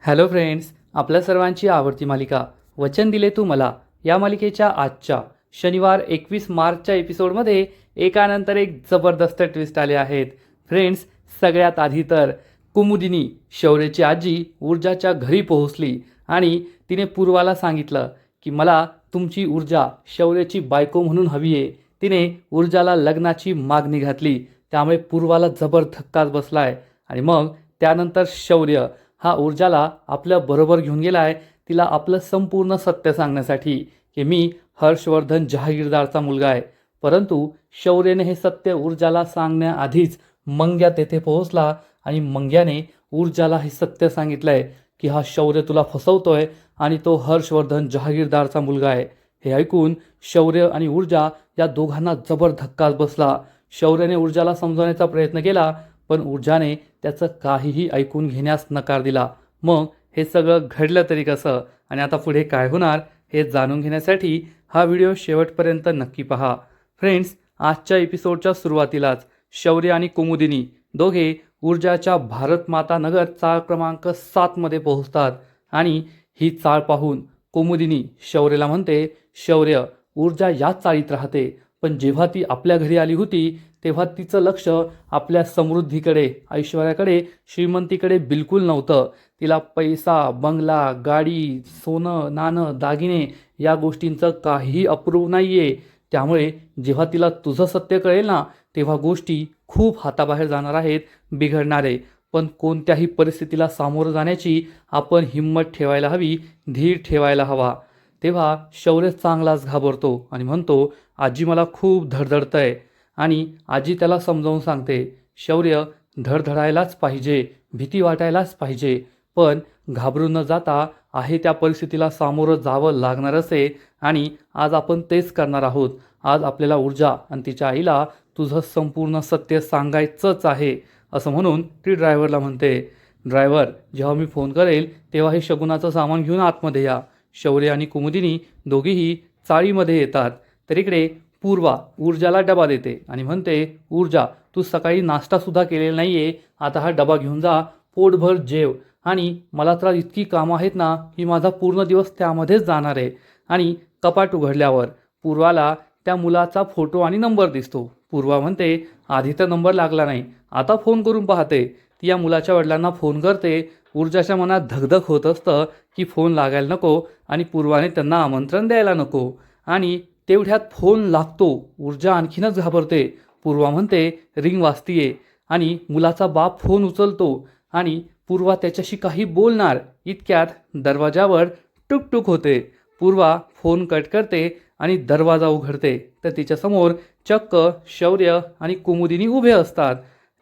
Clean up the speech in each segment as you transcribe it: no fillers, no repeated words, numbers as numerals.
Hello friends, आपल्या सर्वांची आवडती मालिका वचन दिले तू मला या मालिकेच्या आजच्या शनिवार 21 मार्चच्या एपिसोडमध्ये एकानंतर एक जबरदस्त ट्विस्ट आले आहेत. फ्रेंड्स, सगळ्यात आधी तर कुमुदिनी शौर्याची आजी ऊर्जाच्या घरी पोहोचली आणि तिने पूर्वाला सांगितलं की मला तुमची ऊर्जा शौर्याची बायको म्हणून हवी आहे. तिने ऊर्जाला लग्नाची मागणी घातली, त्यामुळे पूर्वाला जबर धक्काच बसलाय. आणि मग त्यानंतर शौर्य हा ऊर्जाला आपल्या बरोबर घेऊन गेलाय, तिला आपलं संपूर्ण सत्य सांगण्यासाठी की मी हर्षवर्धन जहागीरदारचा मुलगा आहे. परंतु शौर्यने हे सत्य ऊर्जाला सांगण्याआधीच मंग्या तेथे पोहोचला आणि मंग्याने ऊर्जाला हे सत्य सांगितलंय की हा शौर्य तुला फसवतोय आणि तो हर्षवर्धन जहागीरदारचा मुलगा आहे. हे ऐकून शौर्य आणि ऊर्जा या दोघांना जबर धक्काच बसला. शौर्याने ऊर्जाला समजवण्याचा प्रयत्न केला, पण ऊर्जाने त्याचं काहीही ऐकून घेण्यास नकार दिला. मग हे सगळं घडलं तरी कसं आणि आता पुढे काय होणार हे जाणून घेण्यासाठी हा व्हिडिओ शेवटपर्यंत नक्की पहा. फ्रेंड्स, आजच्या एपिसोडच्या सुरुवातीलाच शौर्य आणि कुमुदिनी दोघे ऊर्जाच्या भारत माता नगर चाळ क्रमांक 7मध्ये पोहोचतात आणि ही चाळ पाहून कुमुदिनी शौर्याला म्हणते, शौर्य, ऊर्जा याच चाळीत राहते, पण जेव्हा ती आपल्या घरी आली होती तेव्हा तिचं लक्ष आपल्या समृद्धीकडे, ऐश्वर्याकडे, श्रीमंतीकडे बिलकुल नव्हतं. तिला पैसा, बंगला, गाडी, सोनं नाणं, दागिने या गोष्टींचं काहीही अप्रूव नाही आहे. त्यामुळे जेव्हा तिला तुझं सत्य कळेल ना, तेव्हा गोष्टी खूप हाताबाहेर जाणार आहेत, बिघडणार आहे. पण कोणत्याही परिस्थितीला सामोरं जाण्याची आपण हिंमत ठेवायला हवी, धीर ठेवायला हवा. तेव्हा शौर्य चांगलाच घाबरतो आणि म्हणतो, आजी मला खूप धडधडतंय. आणि आजी त्याला समजावून सांगते, शौर्य, धडधडायलाच पाहिजे, भीती वाटायलाच पाहिजे, पण घाबरून न जाता आहे त्या परिस्थितीला सामोरं जावं लागणारच आहे. आणि आज आपण तेच करणार आहोत. आज आपल्याला ऊर्जा आणि तिच्या आईला तुझं संपूर्ण सत्य सांगायचंच आहे, असं म्हणून ती ड्रायव्हरला म्हणते, ड्रायव्हर, जेव्हा मी फोन करेल तेव्हा हे शकुनाचं सामान घेऊन आतमध्ये या. शौर्य आणि कुमुदिनी दोघीही चाळीमध्ये येतात. तर इकडे पूर्वा ऊर्जाला डबा देते आणि म्हणते, ऊर्जा, तू सकाळी नाश्तासुद्धा केलेला नाही आहे, आता हा डबा घेऊन जा, पोटभर जेव. आणि मला तर इतकी कामं आहेत ना की माझा पूर्ण दिवस त्यामध्येच जाणार आहे. आणि कपाट उघडल्यावर पूर्वाला त्या मुलाचा फोटो आणि नंबर दिसतो. पूर्वा म्हणते, आधी तर नंबर लागला नाही, आता फोन करून पाहते. ती या मुलाच्या वडिलांना फोन करते. ऊर्जाच्या मनात धगधग होत असतं की फोन लागायला नको आणि पूर्वाने त्यांना आमंत्रण द्यायला नको. आणि तेवढ्यात फोन लागतो. ऊर्जा आणखीनच घाबरते. पूर्वा म्हणते, रिंग वाजतीये. आणि मुलाचा बाप फोन उचलतो आणि पूर्वा त्याच्याशी काही बोलणार इतक्यात दरवाजावर टुकटुक होते. पूर्वा फोन कट करते आणि दरवाजा उघडते, तर तिच्यासमोर चक्क शौर्य आणि कुमुदिनी उभे असतात.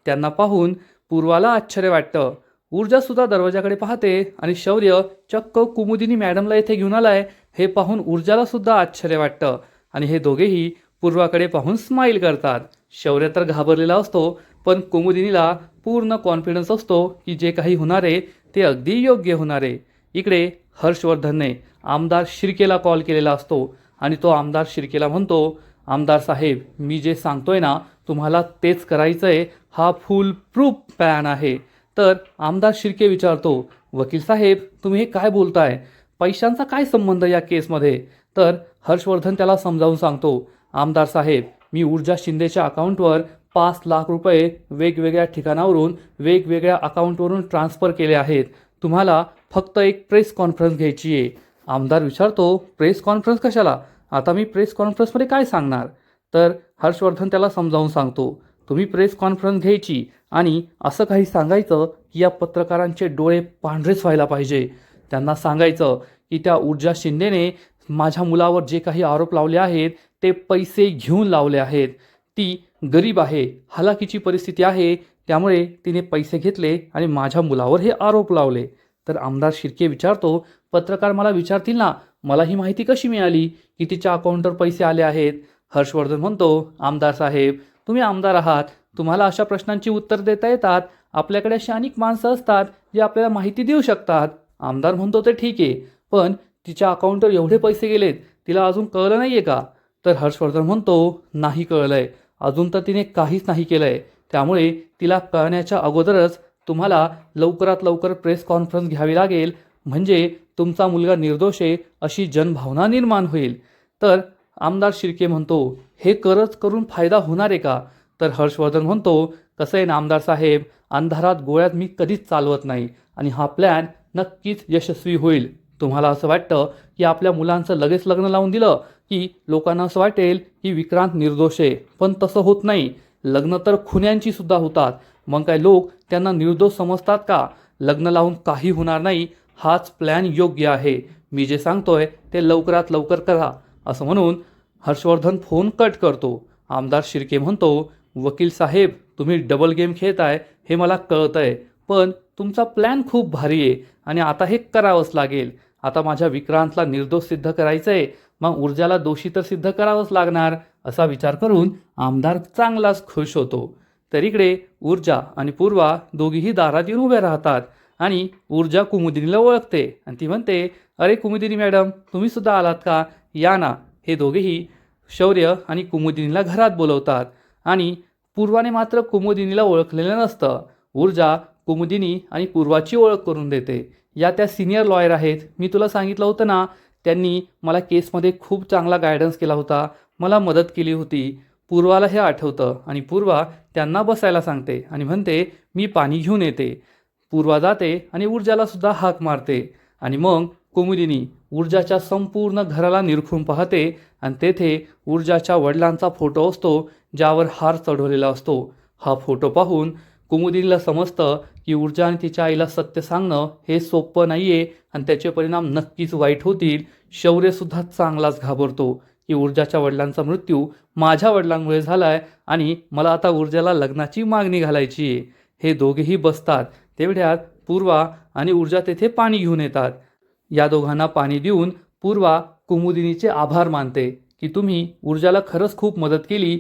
त्यांना पाहून पूर्वाला आश्चर्य वाटतं. ऊर्जासुद्धा दरवाजाकडे पाहते आणि शौर्य चक्क कुमुदिनी मॅडमला इथे घेऊन आलाय हे पाहून ऊर्जाला सुद्धा आश्चर्य वाटतं. आणि हे दोघेही पूर्वाकडे पाहून स्माईल करतात. शौर्य तर घाबरलेला असतो, पण कुमुदिनीला पूर्ण कॉन्फिडन्स असतो की जे काही होणार आहे ते अगदी योग्य होणार आहे. इकडे हर्षवर्धनने आमदार शिर्केला कॉल केलेला असतो आणि तो आमदार शिर्केला म्हणतो, आमदार साहेब, मी जे सांगतोय ना तुम्हाला तेच करायचं आहे, हा फुल प्रूफ प्लॅन आहे. तर आमदार शिर्के विचारतो, वकील साहेब, तुम्ही हे काय बोलताय, पैशांचा काय संबंध या केसमध्ये? तर हर्षवर्धन त्याला समजावून सांगतो, आमदार साहेब, मी ऊर्जा शिंदेच्या अकाउंटवर 5 लाख रुपये वेगवेगळ्या ठिकाणावरून वेगवेगळ्या अकाउंटवरून ट्रान्स्फर केले आहेत. तुम्हाला फक्त एक प्रेस कॉन्फरन्स घ्यायची आहे. आमदार विचारतो, प्रेस कॉन्फरन्स कशाला? आता मी प्रेस कॉन्फरन्समध्ये काय सांगणार? तर हर्षवर्धन त्याला समजावून सांगतो, तुम्ही प्रेस कॉन्फरन्स घ्यायची आणि असं काही सांगायचं की या पत्रकारांचे डोळे पांढरेच व्हायला पाहिजे. त्यांना सांगायचं की त्या ऊर्जा शिंदेने माझ्या मुलावर जे काही आरोप लावले आहेत ते पैसे घेऊन लावले आहेत. ती गरीब आहे, हलाखीची परिस्थिती आहे, त्यामुळे तिने पैसे घेतले आणि माझ्या मुलावर हे आरोप लावले. तर आमदार शिर्के विचारतो, पत्रकार मला विचारतील ना, मला ही माहिती कशी मिळाली की तिच्या अकाउंटवर पैसे आले आहेत? हर्षवर्धन म्हणतो, आमदार साहेब, तुम्ही आमदार आहात, तुम्हाला अशा प्रश्नांची उत्तर देता येतात. आपल्याकडे अशी अनेक माणसं असतात जे आपल्याला माहिती देऊ शकतात. आमदार म्हणतो, ते ठीक आहे, पण तिच्या अकाउंटवर एवढे पैसे गेलेत, तिला अजून कळलं नाही आहे का? तर हर्षवर्धन म्हणतो, नाही कळलं आहे, अजून तर तिने काहीच नाही केलं आहे, त्यामुळे तिला कळण्याच्या अगोदरच तुम्हाला लवकरात लवकर प्रेस कॉन्फरन्स घ्यावी लागेल, म्हणजे तुमचा मुलगा निर्दोष आहे अशी जनभावना निर्माण होईल. तर आमदार शिर्के म्हणतो, हे करच करून फायदा होणार आहे का? तर हर्षवर्धन म्हणतो, कसं आहे ना आमदार साहेब, अंधारात गोळ्यात मी कधीच चालवत नाही आणि हा प्लॅन नक्कीच यशस्वी होईल. तुम्हाला असं वाटतं की आपल्या मुलांचं लगेच लग्न लावून दिलं की लोकांना असं वाटेल की विक्रांत निर्दोष आहे, पण तसं होत नाही. लग्न तर खुन्यांची सुद्धा होतात. मग काय लोक त्यांना निर्दोष समजतात का? लग्न लावून काही होणार नाही. हाच प्लॅन योग्य आहे. मी जे सांगतोय ते लवकरात लवकर करा. असं म्हणून हर्षवर्धन फोन कट करतो. आमदार शिर्के म्हणतो, वकील साहेब, तुम्ही डबल गेम खेळताय हे मला कळतंय, पण तुमचा प्लॅन खूप भारी आहे आणि आता हे करावंच लागेल. आता माझ्या विक्रांतला निर्दोष सिद्ध करायचं आहे, मग ऊर्जाला दोषी तर सिद्ध करावंच लागणार. असा विचार करून आमदार चांगलाच खुश होतो. तर इकडे ऊर्जा आणि पूर्वा दोघीही दारात येऊन उभ्या राहतात आणि ऊर्जा कुमुदिनीला ओळखते आणि ती म्हणते, अरे कुमुदिनी मॅडम, तुम्ही सुद्धा आलात का? या ना. हे दोघेही शौर्य आणि कुमुदिनीला घरात बोलवतात आणि पूर्वाने मात्र कुमुदिनीला ओळखलेलं नसतं. ऊर्जा कुमुदिनी आणि पूर्वाची ओळख करून देते. या त्या सिनियर लॉयर आहेत. मी तुला सांगितलं होतं ना, त्यांनी मला केसमध्ये खूप चांगला गायडन्स केला होता, मला मदत केली होती. पूर्वाला हे आठवतं आणि पूर्वा त्यांना बसायला सांगते आणि म्हणते, मी पाणी घेऊन येते. पूर्वा जाते आणि ऊर्जाला सुद्धा हाक मारते आणि मग कुमुदिनी ऊर्जाच्या संपूर्ण घराला निरखून पाहते आणि तेथे ऊर्जाच्या वडिलांचा फोटो असतो, ज्यावर हार चढवलेला असतो. हा फोटो पाहून कुमुदिनीला समजतं की ऊर्जा आणि तिच्या आईला सत्य सांगणं हे सोपं नाही आहे आणि त्याचे परिणाम नक्कीच वाईट होतील. शौर्यसुद्धा चांगलाच घाबरतो की ऊर्जाच्या वडिलांचा मृत्यू माझ्या वडिलांमुळे झाला आहे आणि मला आता ऊर्जाला लग्नाची मागणी घालायची आहे. हे दोघेही बसतात. तेवढ्यात पूर्वा आणि ऊर्जा तेथे पाणी घेऊन येतात. या दोघांना पाणी देऊन पूर्वा कुमुदिनीचे आभार मानते की तुम्ही ऊर्जाला खरंच खूप मदत केली,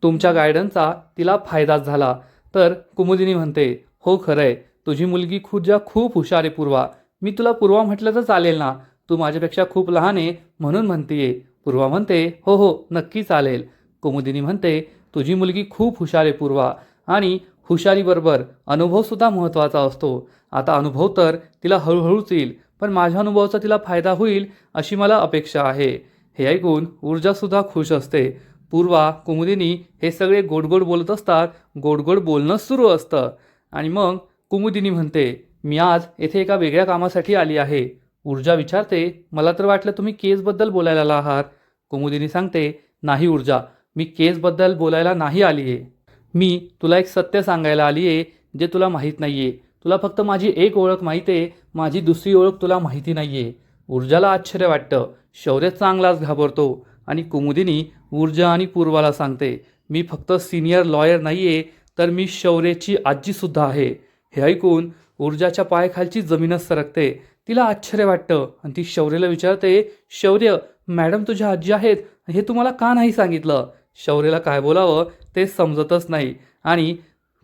तुमच्या गायडन्सचा तिला फायदाच झाला. तर कुमुदिनी म्हणते, हो खरं आहे, तुझी मुलगी खूप हुशार आहे पूर्वा. मी तुला पूर्वा म्हटलं तर चालेल ना? तू माझ्यापेक्षा खूप लहान आहे म्हणून म्हणतीये. पूर्वा म्हणते, हो हो नक्की चालेल. कुमुदिनी म्हणते, तुझी मुलगी खूप हुशार आहे पूर्वा आणि हुशारीबरोबर अनुभवसुद्धा महत्त्वाचा असतो. आता अनुभव तर तिला हळूहळूच येईल, पण माझ्या अनुभवाचा तिला फायदा होईल अशी मला अपेक्षा आहे. हे ऐकून ऊर्जासुद्धा खुश असते. पूर्वा कुमुदिनी हे सगळे गोडगोड बोलत असतात. गोडगोड बोलणं सुरू असतं आणि मग कुमुदिनी म्हणते, मी आज येथे एका वेगळ्या कामासाठी आली आहे. ऊर्जा विचारते, मला तर वाटलं तुम्ही केसबद्दल बोलायला आला आहात. कुमुदिनी सांगते, नाही ऊर्जा, मी केसबद्दल बोलायला नाही आली आहे. मी तुला एक सत्य सांगायला आली आहे जे तुला माहीत नाही आहे. तुला फक्त माझी एक ओळख माहीत आहे, माझी दुसरी ओळख तुला माहिती नाही आहे. ऊर्जाला आश्चर्य वाटतं. शौर्य चांगलाच घाबरतो आणि कुमुदिनी ऊर्जा आणि पूर्वाला सांगते, मी फक्त सिनियर लॉयर नाही आहे, तर मी शौर्याची आजीसुद्धा आहे. हे ऐकून ऊर्जाच्या पायाखालची जमीनच सरकते. तिला आश्चर्य वाटतं आणि ती शौर्यला विचारते, शौर्य, मॅडम तुझ्या आजी आहेत, हे तुम्हाला का नाही सांगितलं? शौर्यला काय बोलावं ते समजतच नाही आणि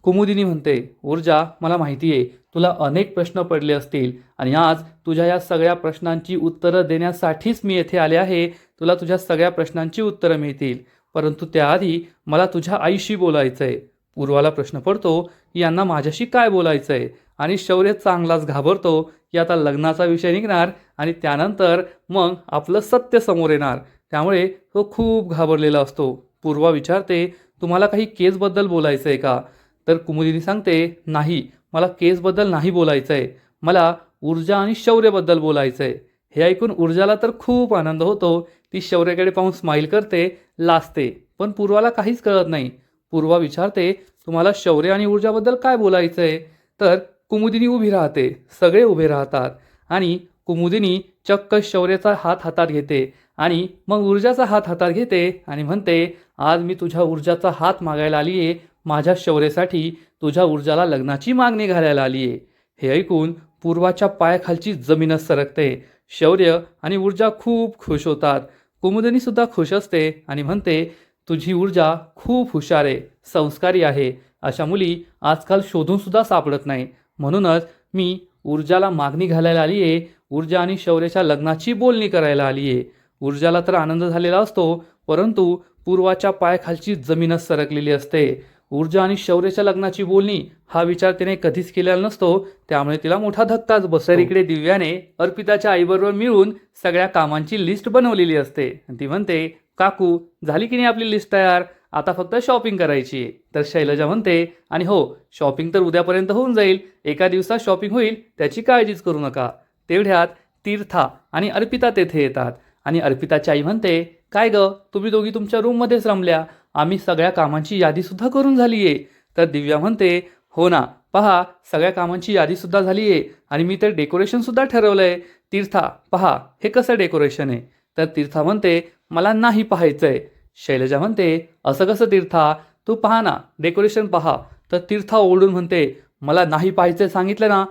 कुमुदिनी म्हणते, ऊर्जा, मला माहिती आहे तुला अनेक प्रश्न पडले असतील आणि आज तुझ्या या सगळ्या प्रश्नांची उत्तरं देण्यासाठीच मी येथे आले आहे. तुला तुझ्या सगळ्या प्रश्नांची उत्तरं मिळतील, परंतु त्याआधी मला तुझ्या आईशी बोलायचं आहे. पूर्वाला प्रश्न पडतो की यांना माझ्याशी काय बोलायचं आहे आणि शौर्य चांगलाच घाबरतो की आता लग्नाचा विषय निघणार आणि त्यानंतर मग आपलं सत्य समोर येणार. त्यामुळे तो खूप घाबरलेला असतो. पूर्वा विचारते, तुम्हाला काही केसबद्दल बोलायचं आहे का? तर कुमुदिनी सांगते, नाही, मला केसबद्दल नाही बोलायचं आहे, मला ऊर्जा आणि शौर्यबद्दल बोलायचं आहे. हे ऐकून ऊर्जाला तर खूप आनंद होतो. ती शौर्याकडे पाहून स्माईल करते, लाजते, पण पूर्वाला काहीच कळत नाही. पूर्वा विचारते, तुम्हाला शौर्य आणि ऊर्जाबद्दल काय बोलायचं आहे? तर कुमुदिनी उभी राहते. सगळे उभे राहतात आणि कुमुदिनी चक्क शौर्याचा हात हातात घेते आणि मग ऊर्जाचा हात हातात घेते आणि म्हणते, आज मी तुझ्या ऊर्जाचा हात मागायला आली आहे. माझ्या शौर्यासाठी तुझ्या ऊर्जाला लग्नाची मागणी घालायला आली आहे. हे ऐकून पूर्वाच्या पायाखालची जमीनच सरकते. शौर्य आणि ऊर्जा खूप खुश होतात. कुमुदिनीसुद्धा खुश असते आणि म्हणते, तुझी ऊर्जा खूप हुशार आहे, संस्कारी आहे. अशा मुली आजकाल शोधूनसुद्धा सापडत नाही. म्हणूनच मी ऊर्जाला मागणी घालायला आली आहे. ऊर्जा आणि शौर्याच्या लग्नाची बोलणी करायला आली आहे. ऊर्जाला तर आनंद झालेला असतो, परंतु पूर्वाच्या पायाखालची जमीनच सरकलेली असते. ऊर्जा आणि शौर्याच्या लग्नाची बोलणी हा विचार तिने कधीच केलेला नसतो, त्यामुळे तिला मोठा धक्काच बसतो. तर इकडे दिव्याने अर्पिताच्या आईबरोबर मिळून सगळ्या कामांची लिस्ट बनवलेली असते. ती म्हणते, काकू झाली की नाही आपली लिस्ट तयार, आता फक्त शॉपिंग करायची आहे. तर शैलजा म्हणते, आणि हो, शॉपिंग तर उद्यापर्यंत होऊन जाईल, एका दिवसात शॉपिंग होईल, त्याची काळजीच करू नका. तेवढ्यात तीर्था आणि अर्पिता तेथे येतात आणि अर्पिताची आई म्हणते, काय ग, तुम्ही दोघी तुमच्या रूममध्येच रमल्या, आम्ही सगळ्या कामांची यादीसुद्धा करून झाली आहे. तर दिव्या म्हणते, हो ना, पहा सगळ्या कामांची यादीसुद्धा झाली आहे आणि मी तर डेकोरेशनसुद्धा ठरवलं आहे. तीर्था पहा हे कसं डेकोरेशन आहे. तर तीर्था म्हणते, मला नाही पाहायचं आहे. शैलजा म्हणते, असं कसं तीर्था, तू पहा ना, डेकोरेशन पहा. तर तीर्था ओरडून म्हणते, मला नाही पाहायचं सांगितलं ना.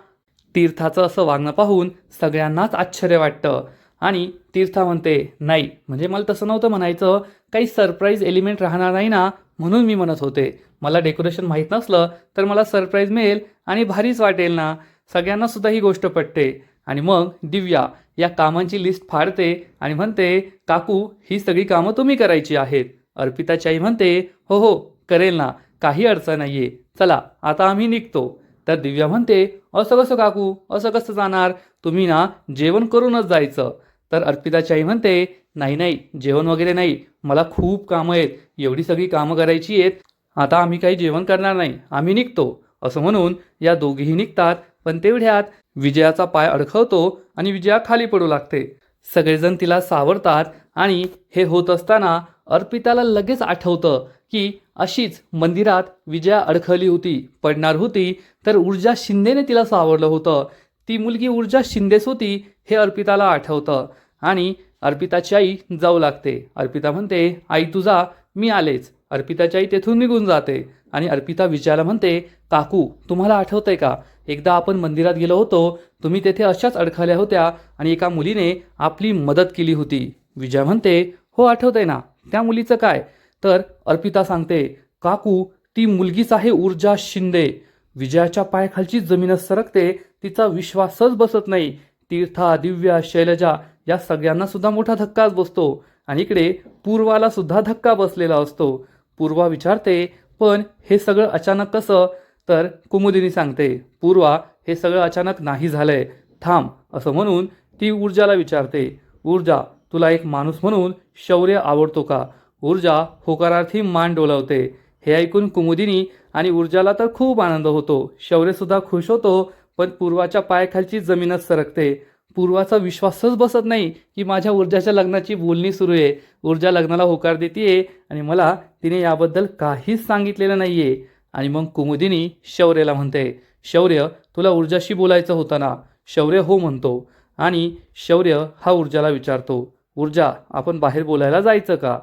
तीर्थाचं असं वागणं पाहून सगळ्यांनाच आश्चर्य वाटतं आणि तीर्था म्हणते, नाही म्हणजे मला तसं नव्हतं म्हणायचं, काही सरप्राईज एलिमेंट राहणार नाही ना, म्हणून मी म्हणत होते. मला डेकोरेशन माहीत नसलं तर मला सरप्राईज मिळेल आणि भारीच वाटेल ना. सगळ्यांना सुद्धा ही गोष्ट पटते. आणि मग दिव्या या कामांची लिस्ट फाडते आणि म्हणते, काकू ही सगळी कामं तुम्ही करायची आहेत. अर्पिताची आई म्हणते, हो हो करेल ना, काही अडचण नाही आहे, चला आता आम्ही निघतो. तर दिव्या म्हणते, असं कसं काकू, असं कसं जाणार, तुम्ही ना जेवण करूनच जायचं. तर अर्पिताची आई म्हणते, नाही नाही जेवण वगैरे नाही, मला खूप कामं आहेत, एवढी सगळी कामं करायची आहेत, आता आम्ही काही जेवण करणार नाही, आम्ही निघतो. असं म्हणून या दोघीही निघतात. पण तेवढ्यात विजयाचा पाय अडखळतो आणि विजया खाली पडू लागते. सगळेजण तिला सावरतात आणि हे होत असताना अर्पिताला लगेच आठवतं की अशीच मंदिरात विजया अडखळली होती, पडणार होती, तर ऊर्जा शिंदेने तिला सावरलं होतं. ती मुलगी ऊर्जा शिंदेच होती हे अर्पिताला आठवतं आणि अर्पिताची आई जाऊ लागते. अर्पिता म्हणते, आई तुझा मी आलेच. अर्पिताची आई तेथून निघून जाते आणि अर्पिता विजयाला म्हणते, काकू तुम्हाला आठवतंय का, एकदा आपण मंदिरात गेलो होतो, तुम्ही तेथे अशाच अडखळल्या होत्या आणि एका मुलीने आपली मदत केली होती. विजया म्हणते, हो आठवतंय ना, त्या मुलीचं काय. तर अर्पिता सांगते, काकू ती मुलगीच आहे ऊर्जा शिंदे. विजयाच्या पायाखालची जमीनच सरकते, तिचा विश्वासच बसत नाही. तीर्था, दिव्या, शैलजा या सगळ्यांना सुद्धा मोठा धक्काच बसतो आणि इकडे पूर्वाला सुद्धा धक्का बसलेला असतो. पूर्वा विचारते, पण हे सगळं अचानक कसं. तर कुमुदिनी सांगते, पूर्वा हे सगळं अचानक नाही झालंय, थांब. असं म्हणून ती ऊर्जाला विचारते, ऊर्जा तुला एक माणूस म्हणून शौर्य आवडतो का. ऊर्जा होकारार्थी मान डोलावते. हे ऐकून कुमुदिनी आणि ऊर्जाला तर खूप आनंद होतो, शौर्यसुद्धा खुश होतो. पण पूर्वाच्या पायाखालची जमीनच सरकते. पूर्वाचा विश्वासच बसत नाही की माझ्या ऊर्जाच्या लग्नाची बोलणी सुरू आहे, ऊर्जा लग्नाला होकार देते आणि मला तिने याबद्दल काहीच सांगितलेलं नाही आहे. आणि मग कुमुदिनी शौर्यला म्हणते, शौर्य तुला ऊर्जाशी बोलायचं होतं ना. शौर्य हो म्हणतो आणि शौर्य हा ऊर्जाला विचारतो, ऊर्जा आपण बाहेर बोलायला जायचं का.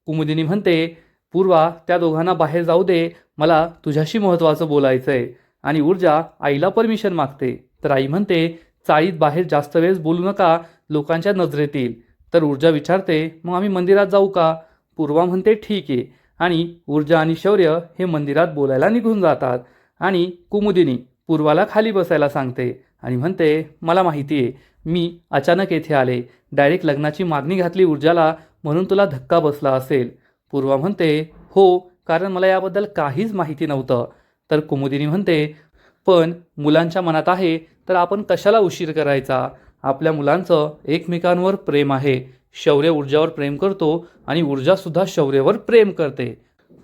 कुमुदिनी म्हणते, पूर्वा त्या दोघांना बाहेर जाऊ दे, मला तुझ्याशी महत्त्वाचं बोलायचं आहे. आणि ऊर्जा आईला परमिशन मागते. तर आई म्हणते, चाळीत बाहेर जास्त वेळेस बोलू नका, लोकांच्या नजरेत येईल. तर ऊर्जा विचारते, मग आम्ही मंदिरात जाऊ का. पूर्वा म्हणते, ठीक आहे. आणि ऊर्जा आणि शौर्य हे मंदिरात बोलायला निघून जातात आणि कुमुदिनी पूर्वाला खाली बसायला सांगते आणि म्हणते, मला माहिती आहे, मी अचानक येथे आले, डायरेक्ट लग्नाची मागणी घातली ऊर्जाला, म्हणून तुला धक्का बसला असेल. पूर्वा म्हणते, हो, कारण मला याबद्दल काहीच माहिती नव्हतं. तर कुमुदिनी म्हणते, पण मुलांच्या मनात आहे तर आपण कशाला उशीर करायचा. आपल्या मुलांचं एकमेकांवर प्रेम आहे. शौर्य ऊर्जावर प्रेम करतो आणि ऊर्जासुद्धा शौर्यावर प्रेम करते.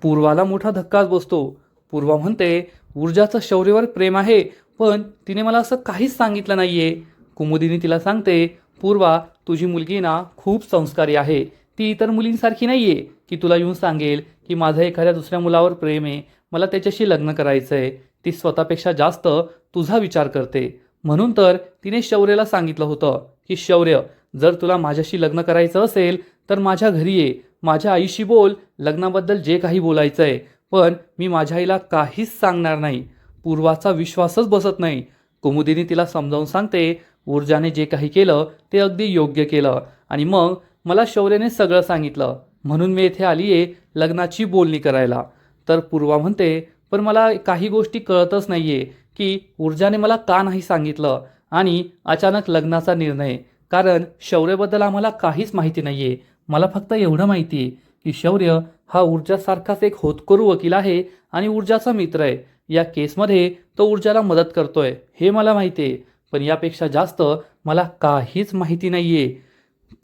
पूर्वाला मोठा धक्काच बसतो. पूर्वा म्हणते, ऊर्जाचं शौर्यावर प्रेम आहे, पण तिने मला असं काहीच सांगितलं नाही आहे. कुमुदिनी तिला सांगते, पूर्वा तुझी मुलगी ना खूप संस्कारी आहे, ती इतर मुलींसारखी नाही आहे की तुला येऊन सांगेल की माझं एखाद्या दुसऱ्या मुलावर प्रेम आहे, मला त्याच्याशी लग्न करायचं आहे. ती स्वतःपेक्षा जास्त तुझा विचार करते. म्हणून तर तिने शौर्याला सांगितलं होतं की शौर्य जर तुला माझ्याशी लग्न करायचं असेल तर माझ्या घरी ये, माझ्या आईशी बोल, लग्नाबद्दल जे काही बोलायचं आहे, पण मी माझ्या आईला काहीच सांगणार नाही. पूर्वाचा विश्वासच बसत नाही. कुमुदिनी तिला समजावून सांगते, ऊर्जाने जे काही केलं ते अगदी योग्य केलं आणि मग मला शौर्याने सगळं सांगितलं, म्हणून मी येथे आली आहे लग्नाची बोलणी करायला. तर पूर्वा म्हणते, पण मला काही गोष्टी कळतच नाही आहे की ऊर्जाने मला का नाही सांगितलं आणि अचानक लग्नाचा निर्णय. कारण शौर्याबद्दल आम्हाला काहीच माहिती नाही आहे. मला फक्त एवढं माहिती आहे की शौर्य हा ऊर्जासारखाच एक होतकरू वकील आहे आणि ऊर्जाचा मित्र आहे. या केसमध्ये तो ऊर्जाला मदत करतोय हे मला माहिती आहे, पण यापेक्षा जास्त मला काहीच माहिती नाही आहे.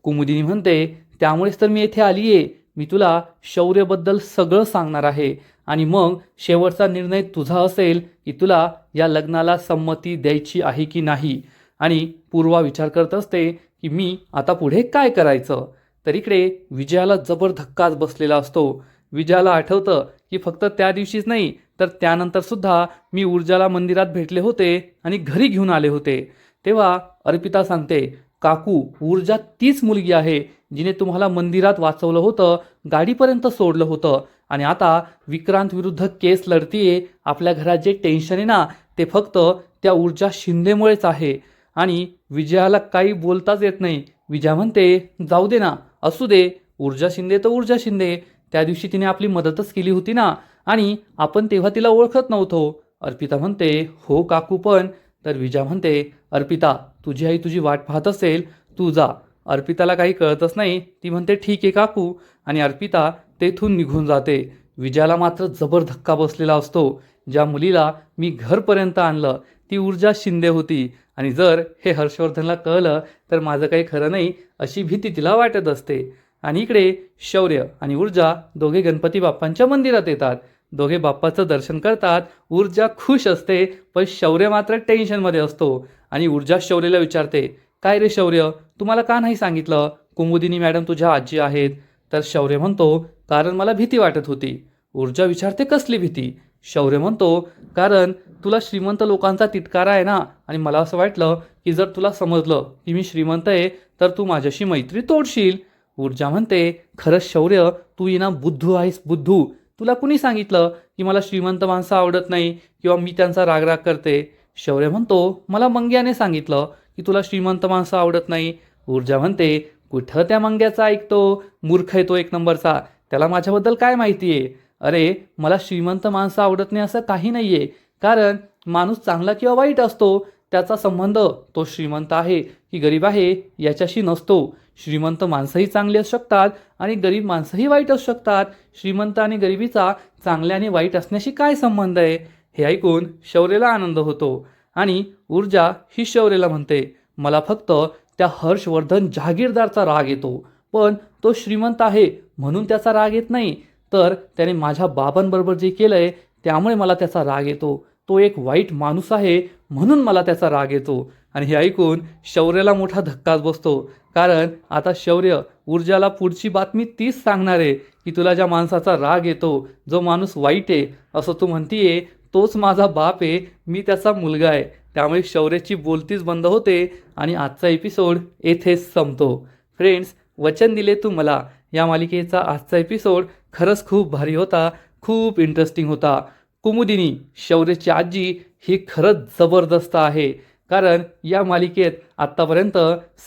कुमुदिनी म्हणते, त्यामुळेच तर मी येथे आली आहे. मी तुला शौर्यबद्दल सगळं सांगणार आहे आणि मग शेवटचा निर्णय तुझा असेल की तुला या लग्नाला संमती द्यायची आहे की नाही. आणि पूर्वा विचार करत असते की मी आता पुढे काय करायचं. तर इकडे विजयाला जबर धक्काच बसलेला असतो. विजयाला आठवतं की फक्त त्या दिवशीच नाही तर त्यानंतर सुद्धा मी ऊर्जाला मंदिरात भेटले होते आणि घरी घेऊन आले होते. तेव्हा अर्पिता सांगते, काकू ऊर्जा तीच मुलगी आहे जिने तुम्हाला मंदिरात वाचवलं होतं, गाडीपर्यंत सोडलं होतं आणि आता विक्रांत विरुद्ध केस लढतीये. आपल्या घरात जे टेन्शन आहे ना ते फक्त त्या ऊर्जा शिंदेमुळेच आहे. आणि विजयाला काही बोलताच येत नाही. विजया म्हणते, जाऊ दे ना, असू दे, ऊर्जा शिंदे तर ऊर्जा शिंदे. त्या दिवशी तिने आपली मदतच केली होती ना आणि आपण तेव्हा तिला ओळखत नव्हतो. अर्पिता म्हणते, हो काकू पण. तर विजया म्हणते, अर्पिता तुझी आई तुझी वाट पाहत असेल, तू जा. अर्पिताला काही कळतच नाही. ती म्हणते, ठीक आहे काकू. आणि अर्पिता तेथून निघून जाते. विजयाला मात्र जबर धक्का बसलेला असतो. ज्या मुलीला मी घरपर्यंत आणलं ती ऊर्जा शिंदे होती आणि जर हे हर्षवर्धनला कळलं तर माझं काही खरं नाही अशी भीती तिला वाटत असते. आणि इकडे शौर्य आणि ऊर्जा दोघे गणपती बाप्पांच्या मंदिरात येतात. दोघे बाप्पाचं दर्शन करतात. ऊर्जा खुश असते पण शौर्य मात्र टेन्शनमध्ये असतो. आणि ऊर्जा शौर्यला विचारते, काय रे शौर्य, तुम्हाला का नाही सांगितलं कुमुदिनी मॅडम तुझ्या आजी आहेत. तर शौर्य म्हणतो, कारण मला भीती वाटत होती. ऊर्जा विचारते, कसली भीती. शौर्य म्हणतो, कारण तुला श्रीमंत लोकांचा तिटकारा आहे ना आणि मला असं वाटलं की जर तुला समजलं की मी श्रीमंत आहे तर तू माझ्याशी मैत्री तोडशील. ऊर्जा म्हणते, खरंच शौर्य तू ये ना बुद्धू आहेस बुद्धू. तुला कुणी सांगितलं की मला श्रीमंत माणसं आवडत नाही किंवा मी त्यांचा रागराग करते. शौर्य म्हणतो, मला मंग्याने सांगितलं की तुला श्रीमंत माणसं आवडत नाही. ऊर्जा म्हणते, कुठं त्या मंग्याचा ऐकतो, मूर्ख आहे तो एक नंबरचा, त्याला माझ्याबद्दल काय माहिती आहे. अरे मला श्रीमंत माणसं आवडत नाही असं काही नाही आहे, कारण माणूस चांगला किंवा वाईट असतो त्याचा संबंध तो श्रीमंत आहे की गरीब आहे याच्याशी नसतो. श्रीमंत माणसंही चांगली असू शकतात आणि गरीब माणसंही वाईट असू शकतात. श्रीमंत आणि गरिबीचा चांगल्या आणि वाईट असण्याशी काय संबंध आहे. हे ऐकून शौर्यला आनंद होतो. आणि ऊर्जा ही शौर्यला म्हणते, मला फक्त त्या हर्षवर्धन जहागीरदारचा राग येतो, पण तो श्रीमंत आहे म्हणून त्याचा राग येत नाही, तर त्याने माझ्या बाबांबरोबर जे केलंय त्यामुळे मला त्याचा राग येतो. तो एक वाईट माणूस आहे म्हणून मला त्याचा राग येतो. आणि हे ऐकून शौर्याला मोठा धक्काच बसतो, कारण आता शौर्य ऊर्जाला पुढची बातमी तीच सांगणार आहे की तुला ज्या माणसाचा राग येतो, जो माणूस वाईट आहे असं तू म्हणतीये, तोच माझा बाप आहे, मी त्याचा मुलगा आहे. त्यामुळे शौर्याची बोलतीच बंद होते आणि आजचा एपिसोड येथेच संपतो. फ्रेंड्स, वचन दिले तू मला या मालिकेचा आजचा एपिसोड खरंच खूप भारी होता, खूप इंटरेस्टिंग होता. कुमुदिनी शौर्याची आजी ही खरंच जबरदस्त आहे, कारण या मालिकेत आत्तापर्यंत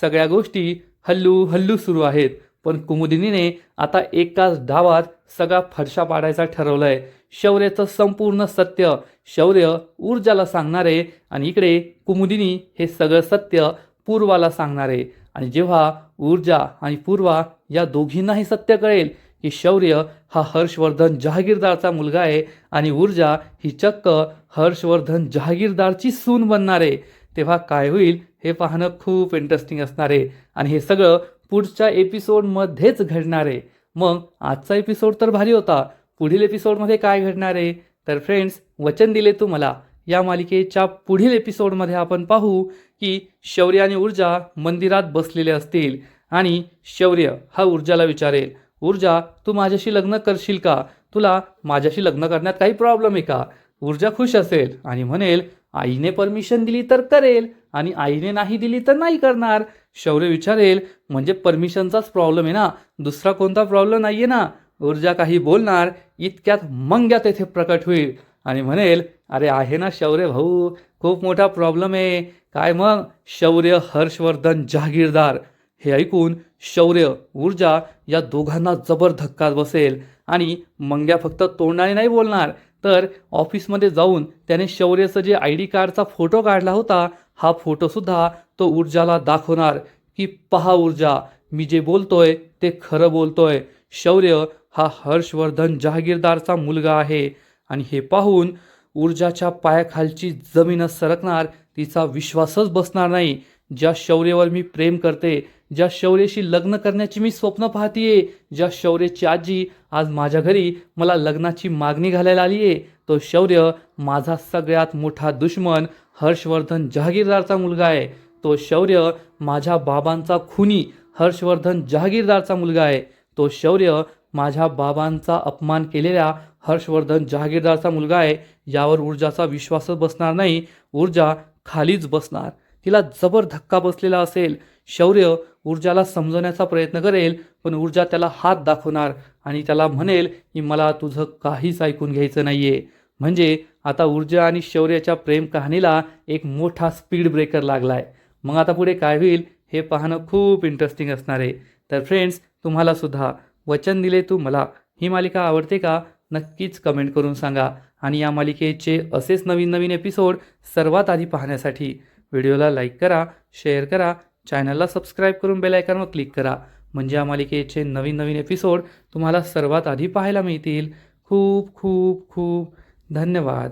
सगळ्या गोष्टी हल्लू हल्लू सुरू आहेत, पण कुमुदिनीने आता एकाच डावात सगळा फडशा पाडायचा ठरवलंय. शौर्याचं संपूर्ण सत्य शौर्य ऊर्जाला सांगणार आहे आणि इकडे कुमुदिनी हे सगळं सत्य पूर्वाला सांगणार आहे. आणि जेव्हा ऊर्जा आणि पूर्वा या दोघींनाही सत्य कळेल की शौर्य हा हर्षवर्धन जहागीरदारचा मुलगा आहे आणि ऊर्जा ही चक्क हर्षवर्धन जहागीरदारची सून बनणार आहे, तेव्हा काय होईल हे पाहणं खूप इंटरेस्टिंग असणार आहे. आणि हे सगळं पुढच्या एपिसोडमध्येच घडणार आहे. मग आजचा एपिसोड तर भारी होता, पुढील एपिसोडमध्ये काय घडणार आहे. तर फ्रेंड्स, वचन दिले तू मला या मालिकेच्या पुढील एपिसोडमध्ये आपण पाहू की शौर्य आणि ऊर्जा मंदिरात बसलेले असतील आणि शौर्य हा ऊर्जाला विचारेल, ऊर्जा तू माझ्याशी लग्न करशील का, तुला माझ्याशी लग्न करण्यात काही प्रॉब्लेम आहे का. ऊर्जा खुश असेल आणि म्हणेल, आईने परमिशन दिली तर करेल आणि आईने नाही दिली तर नाही करणार. शौर्य विचारेल, म्हणजे परमिशनचाच प्रॉब्लेम आहे ना, दुसरा कोणता प्रॉब्लेम नाही आहे ना. ऊर्जा काही बोलणार इतक्यात मंग्या तेथे प्रकट होईल आणि म्हणेल, अरे आहे ना शौर्य भाऊ, खूप मोठा प्रॉब्लेम आहे. काय मग, शौर्य हर्षवर्धन जहागीरदार. हे ऐकून शौर्य ऊर्जा या दोघांना जबर धक्का बसेल आणि मंग्या फक्त तोंडाने नाही बोलणार, तर ऑफिसमध्ये जाऊन त्याने शौर्याचं जे ID कार्डचा फोटो काढला होता हा फोटोसुद्धा तो ऊर्जाला दाखवणार की पहा ऊर्जा, मी जे बोलतोय ते खरं बोलतोय. शौर्य हा हर्षवर्धन जहागीरदारचा मुलगा आहे. आणि हे पाहून ऊर्जाच्या पायाखालची जमीनच सरकणार, तिचा विश्वासच बसणार नाही. ज्या शौर्यावर मी प्रेम करते, ज्या शौर्याशी लग्न करण्याची मी स्वप्न पाहतीये, ज्या शौर्याची आजी आज माझ्या घरी मला लग्नाची मागणी घालायला आली आहे, तो शौर्य माझा सगळ्यात मोठा दुश्मन हर्षवर्धन जहागीरदारचा मुलगा आहे. तो शौर्य माझ्या बाबांचा खुनी हर्षवर्धन जहागीरदारचा मुलगा आहे. तो शौर्य माझ्या बाबांचा अपमान केलेल्या हर्षवर्धन जहागीरदारचा मुलगा आहे. यावर ऊर्जाचा विश्वासच बसणार नाही. ऊर्जा खालीच बसणार. तिला जबर धक्का बसलेला असेल. शौर्य ऊर्जाला समजवण्याचा प्रयत्न करेल, पण ऊर्जा त्याला हात दाखवणार आणि त्याला म्हणेल की मला तुझं काहीच ऐकून घ्यायचं नाहीये. म्हणजे आता ऊर्जा आणि शौर्याच्या प्रेम कहाणीला एक मोठा स्पीड ब्रेकर लागलाय. मग आता पुढे काय होईल हे पाहणं खूप इंटरेस्टिंग असणार आहे. तर फ्रेंड्स, तुम्हाला सुद्धा वचन दिले तू मला ही मालिका आवडते का? नक्कीच कमेंट करून सांगा. आणि या मालिकेचे असेच नवीन नवीन एपिसोड सर्वात आधी पाहण्यासाठी व्हिडिओला लाईक करा, शेअर करा, चॅनलला सबस्क्राईब करून बेल आयकॉनवर क्लिक करा. म्हणजे या मालिकेचे नवीन नवीन एपिसोड तुम्हाला सर्वात आधी पाहायला मिळतील. खूप खूप खूप धन्यवाद.